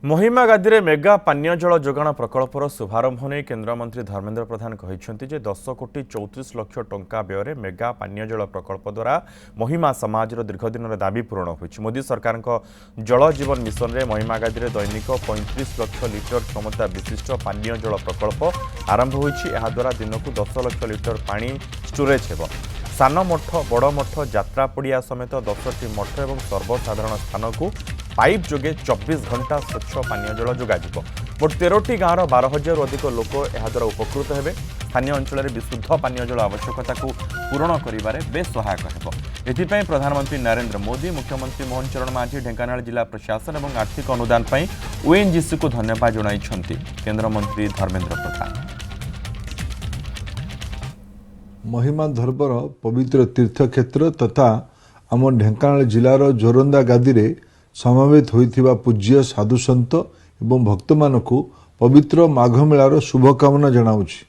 महिमा गादी में मेगा पानीय जल जोगाण प्रकल्पर शुभारंभ नहीं केन्द्रमंत्री धर्मेन्द्र प्रधान कहते 10 कोटी 34 लाख टंका व्यय मेगा पानीय जल प्रकल्प द्वारा महिमा समाज दीर्घ दिन दाबी पूरण हो मोदी सरकार जल जीवन मिशन में महिमा गादी में दैनिक 35 लाख लिटर क्षमता विशिष्ट पानीय जल प्रकल्प आरंभ होद्वारा दिन को 10 लाख लिटर पानी स्टोरेज हो सान मठ बड़ मठ यात्रा पड़िया समेत 10टी मठ और सर्वसाधारण स्थान को पाइप जोगे 24 घंटा स्वच्छ पानीय जल जोगाଯିब। मोट 13टी गाँवर 12,000 अधिक लोक द्वारा उपकृत हेबे। स्थानीय अंचल में विशुद्ध पानीय जल आवश्यकता को पूरण करिबारे बेस सहायक हेबो। एथिपाई प्रधानमंत्री नरेंद्र मोदी, मुख्यमंत्री मोहन चरण मांझी, ढेंकानाल जिला प्रशासन और आर्थिक अनुदान पर ओएनजीसी को धन्यवाद जणाइछन्ति केन्द्रमंत्री धर्मेन्द्र प्रधान। महिमा धर्मर पवित्र तीर्थक्षेत्र तथा आम ढेंकानाल जिलार जोरंदा गादी रे समावेत होइथिबा पूज्य साधुसंत एवं भक्त मानकु पवित्र माघ मेलार शुभकामना जनाउछि।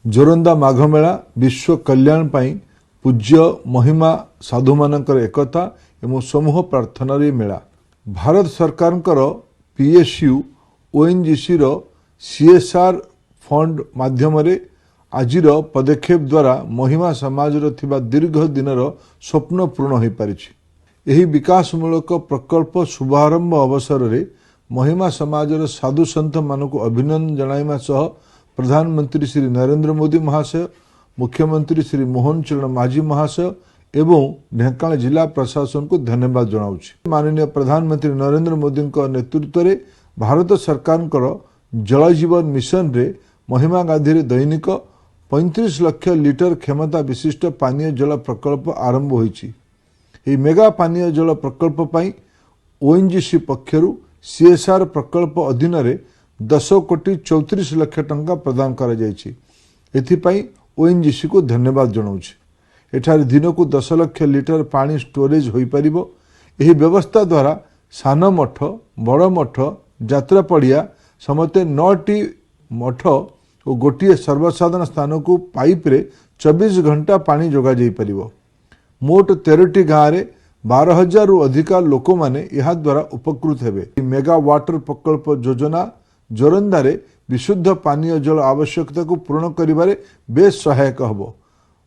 जोरंदा माघ मेला विश्व कल्याण पाई पूज्य महिमा साधु मानकर एकता एवं समूह प्रार्थनार मेला। भारत सरकार पीएसयू ओएनजीसी रो सीएसआर फंड माध्यम आजिर पदक्षेप द्वारा महिमा समाज थिबा दीर्घ दिनर स्वप्न पूर्ण हो पारिछि। एही विकासमूलक प्रकल्प शुभारंभ अवसर में महिमा समाजर साधु संत मानक अभिनंदन जणाइमा सह प्रधानमंत्री श्री नरेंद्र मोदी महाशय, मुख्यमंत्री श्री मोहन चरण मांझी महाशय एवं ढेंकानाल जिला प्रशासन को धन्यवाद जनाउछि। माननीय प्रधानमंत्री नरेंद्र मोदी नेतृत्व में भारत सरकार जल जीवन मिशन रे महिमा गादी रे दैनिक 35 लाख लिटर क्षमता विशिष्ट पानीय जल प्रकल्प आरंभ होइछि। यह मेगा पानीय जल प्रकल्प पाई ओएनजीसी पक्षरु सीएसआर प्रकल्प अधीन रे 10 कोटी 34 लाख टंका प्रदान करा जायछि। एथिपाई ओएनजीसी को धन्यवाद जनाउछि। एठारे दिन को 10 लाख लिटर पानी स्टोरेज होई परिबो। एही व्यवस्था द्वारा सान मठ, बड़ मठ, यात्रा पड़िया समते 9टी मठ और गोटे सर्वसाधारण स्थान को पाइप रे 24 घंटा पानी जोगा जाई परिबो। मोट 13टी गाँव में 12,000 अधिक लोक माने यह द्वारा उपकृत हेबे। मेगा वाटर प्रकल्प योजना जोरंदा रे विशुद्ध पानीय जल आवश्यकता को पूर्ण करिबारे बेस सहायक हबो।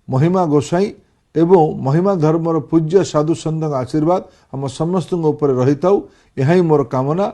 महिमा गोसाई एवं महिमा धर्मर पूज्य साधु संत आशीर्वाद हम समस्त ऊपर रही थाउ, यही मोर कामना।